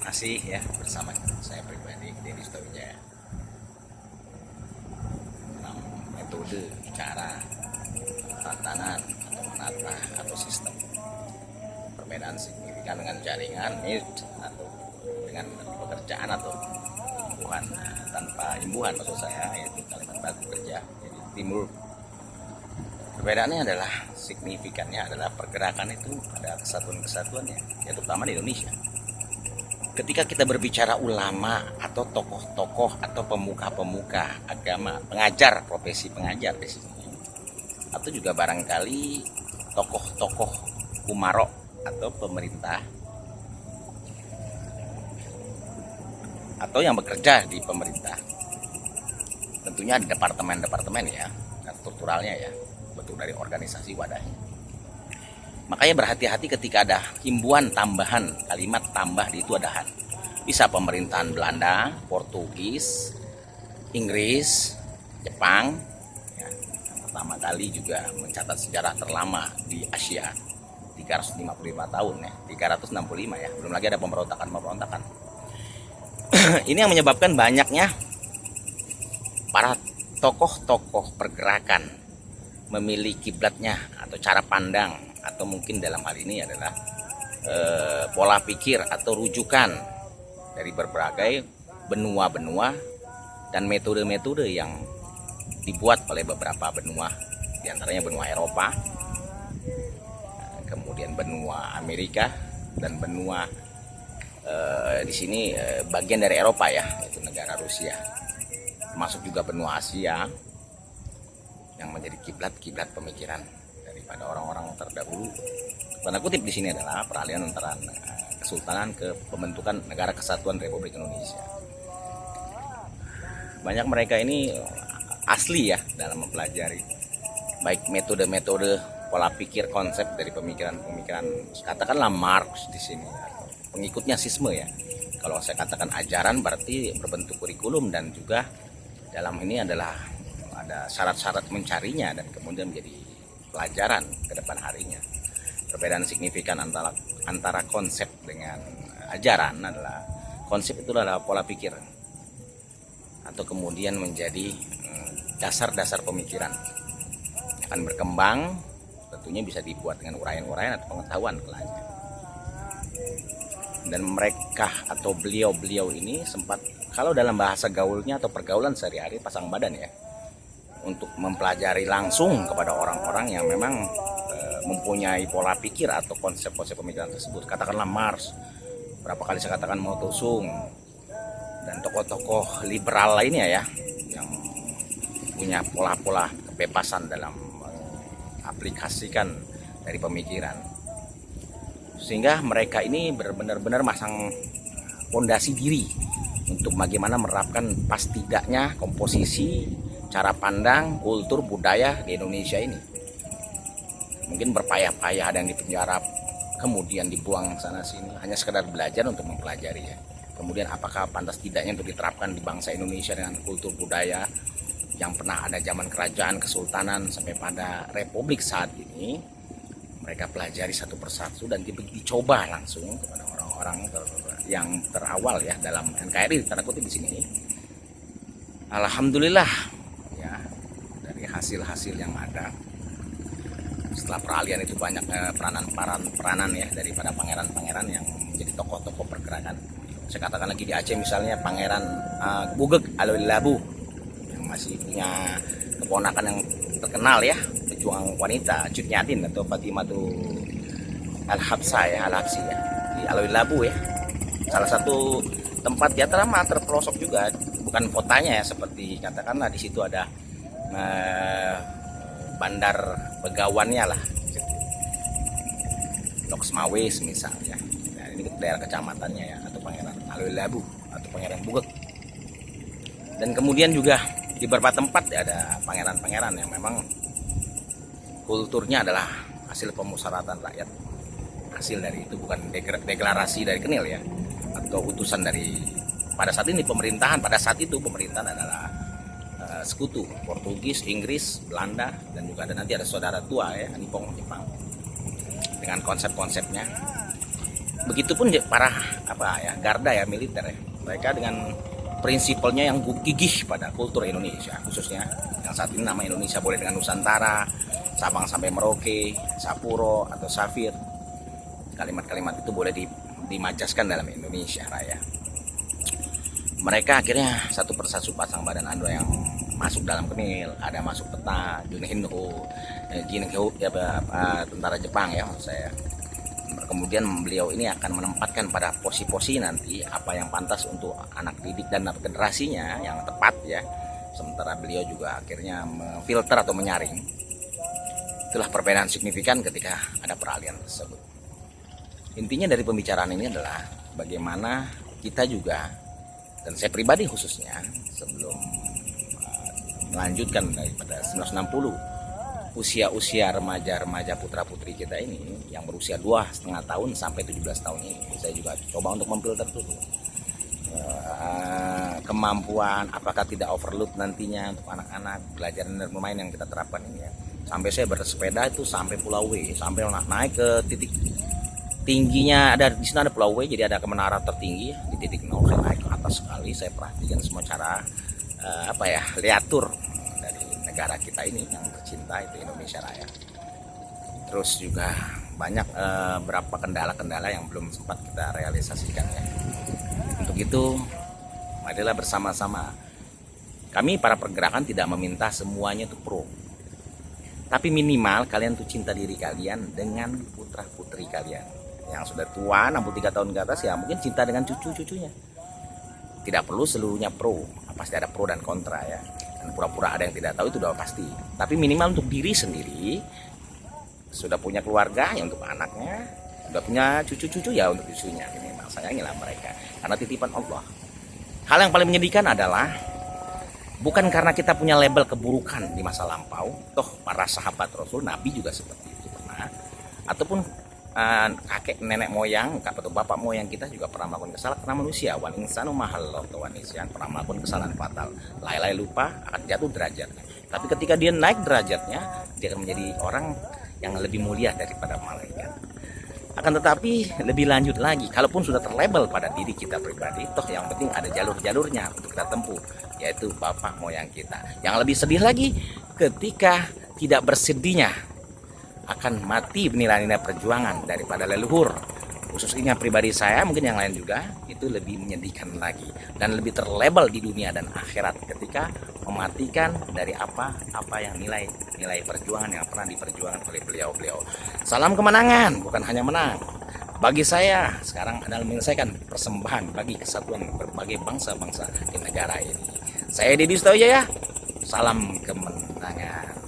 Masih ya bersama saya pribadi Denny Wijaya. 6 metode cara tantangan atau menata atau sistem perbedaan signifikan dengan jaringan atau dengan pekerjaan atau imbuhan tanpa imbuhan, maksud saya yaitu kalimat baku kerja jadi timbul. Perbedaannya adalah signifikannya adalah pergerakan itu ada kesatuan-kesatuannya, ya terutama di Indonesia. Ketika kita berbicara ulama atau tokoh-tokoh atau pemuka-pemuka agama, pengajar, profesi pengajar di sini, atau juga barangkali tokoh-tokoh umaro atau pemerintah atau yang bekerja di pemerintah, tentunya ada departemen-departemen ya, strukturalnya ya, bentuk dari organisasi wadahnya. Makanya berhati-hati ketika ada himbuan tambahan, kalimat tambah di itu ada bisa pemerintahan Belanda, Portugis, Inggris, Jepang ya, yang pertama kali juga mencatat sejarah terlama di Asia 355 tahun ya, 365 ya, belum lagi ada pemberontakan. Ini yang menyebabkan banyaknya para tokoh-tokoh pergerakan memiliki kiblatnya atau cara pandang, atau mungkin dalam hal ini adalah pola pikir atau rujukan dari berbagai benua-benua dan metode-metode yang dibuat oleh beberapa benua, diantaranya benua Eropa, kemudian benua Amerika, dan benua di sini bagian dari Eropa ya, yaitu negara Rusia, termasuk juga benua Asia yang menjadi kiblat pemikiran daripada orang-orang terdahulu. Tanda kutip di sini adalah peralihan antara kesultanan ke pembentukan negara kesatuan Republik Indonesia. Banyak mereka ini asli ya dalam mempelajari baik metode-metode pola pikir konsep dari pemikiran katakanlah Marx di sini, pengikutnya sisme ya. Kalau saya katakan ajaran berarti berbentuk kurikulum, dan juga dalam ini adalah ada syarat-syarat mencarinya dan kemudian menjadi pelajaran ke depan harinya. Perbedaan signifikan antara konsep dengan ajaran adalah konsep itu adalah pola pikir atau kemudian menjadi dasar-dasar pemikiran akan berkembang, tentunya bisa dibuat dengan uraian-uraian atau pengetahuan kelanya. Dan mereka atau beliau-beliau ini sempat, kalau dalam bahasa gaulnya atau pergaulan sehari-hari, pasang badan ya, untuk mempelajari langsung kepada orang-orang yang memang mempunyai pola pikir atau konsep-konsep pemikiran tersebut. Katakanlah Marx, berapa kali saya katakan Mao Tse-tung, dan tokoh-tokoh liberal lainnya ya, yang punya pola-pola kebebasan dalam aplikasikan dari pemikiran, sehingga mereka ini benar-benar masang fondasi diri untuk bagaimana menerapkan pas tidaknya komposisi, cara pandang, kultur, budaya di Indonesia ini. Mungkin berpayah-payah, ada yang dipenjara, kemudian dibuang sana sini, hanya sekedar belajar untuk mempelajari ya. Kemudian apakah pantas tidaknya untuk diterapkan di bangsa Indonesia dengan kultur budaya yang pernah ada zaman kerajaan, kesultanan, sampai pada republik saat ini. Mereka pelajari satu persatu dan dicoba langsung kepada orang-orang yang terawal ya dalam NKRI, tanda kutip di sini. Alhamdulillah ya, dari hasil-hasil yang ada setelah peralihan itu banyak peranan ya daripada pangeran-pangeran yang menjadi tokoh-tokoh pergerakan. Saya katakan lagi di Aceh misalnya Pangeran Bugeg Alwi Labu yang masih punya keponakan yang terkenal ya, pejuang wanita Cut Nyatin atau Fatimatu Al-Habsah ya, Al-Habsi ya, di Alwi Labu ya. Salah satu tempat ya terpelosok juga, bukan kotanya ya, seperti katakanlah di situ ada bandar begawannya lah, Loks Mawes misalnya. Nah, ini daerah kecamatannya ya, atau Pangeran Alwi Labu atau Pangeran Bugeg. Dan kemudian juga di beberapa tempat ya, ada pangeran-pangeran yang memang kulturnya adalah hasil pemusyawaratan rakyat, hasil dari itu, bukan deklarasi dari Kenil ya, atau utusan dari pada saat ini pemerintahan. Pada saat itu pemerintahan adalah sekutu Portugis, Inggris, Belanda, dan juga nanti ada saudara tua ya, Nippon, Jepang, dengan konsep-konsepnya. Begitupun para garda ya, militer ya. Mereka dengan prinsipalnya yang gigih pada kultur Indonesia, khususnya yang saat ini nama Indonesia boleh dengan Nusantara, Sabang sampai Merauke, Sapuro atau Safir. Kalimat-kalimat itu boleh dimajaskan dalam Indonesia Raya. Mereka akhirnya satu persatu pasang badan Ando yang masuk dalam Kemil, ada masuk peta, Junhinho, tentara Jepang ya maksud saya. Kemudian beliau ini akan menempatkan pada posisi nanti apa yang pantas untuk anak didik dan generasinya yang tepat ya. Sementara beliau juga akhirnya memfilter atau menyaring. Itulah perbedaan signifikan ketika ada peralihan tersebut. Intinya dari pembicaraan ini adalah bagaimana kita juga, dan saya pribadi khususnya, sebelum melanjutkan daripada 1960, usia-usia remaja-remaja putra-putri kita ini yang berusia 2,5 tahun sampai 17 tahun ini, saya juga coba untuk memfilter dulu kemampuan, apakah tidak overload nantinya untuk anak-anak belajar dan bermain yang kita terapkan ini ya. Sampai saya bersepeda itu sampai Pulau W, sampai naik ke titik tingginya, ada di sana ada Pulau W, jadi ada ke menara tertinggi di titik 0, saya naik ke atas sekali, saya perhatikan semua cara liatur dari negara kita ini yang tercinta itu Indonesia Raya. Terus juga banyak berapa kendala-kendala yang belum sempat kita realisasikan ya. Untuk itu marilah bersama-sama, kami para pergerakan tidak meminta semuanya itu pro, tapi minimal kalian tuh cinta diri kalian dengan putra-putri kalian yang sudah tua 63 tahun ke atas ya, mungkin cinta dengan cucu-cucunya. Tidak perlu seluruhnya pro, pasti ada pro dan kontra ya. Dan pura-pura ada yang tidak tahu itu udah pasti. Tapi minimal untuk diri sendiri, sudah punya keluarga ya untuk anaknya, sudah punya cucu-cucu ya untuk cucunya. Minimal sayangilah mereka karena titipan Allah. Hal yang paling menyedihkan adalah bukan karena kita punya label keburukan di masa lampau, toh para sahabat Rasul, Nabi juga seperti itu pernah, ataupun kakek nenek moyang atau bapak moyang kita juga pernah melakukan kesalahan, karena manusia wal insanu mahal yang pernah melakukan kesalahan fatal, lalai lupa akan jatuh derajatnya. Tapi ketika dia naik derajatnya, dia akan menjadi orang yang lebih mulia daripada malaikat. Akan tetapi lebih lanjut lagi, kalaupun sudah terlabel pada diri kita pribadi, toh yang penting ada jalur-jalurnya untuk kita tempuh, yaitu bapak moyang kita. Yang lebih sedih lagi ketika tidak bersedihnya akan mati nilai-nilai perjuangan daripada leluhur. Khususnya pribadi saya, mungkin yang lain juga, itu lebih menyedihkan lagi dan lebih terlabel di dunia dan akhirat ketika mematikan dari apa yang nilai perjuangan yang pernah diperjuangkan oleh beliau-beliau. Salam kemenangan, bukan hanya menang. Bagi saya sekarang adalah menyelesaikan persembahan bagi kesatuan berbagai bangsa-bangsa di negara ini. Saya Deddy Sutawijaya, salam kemenangan.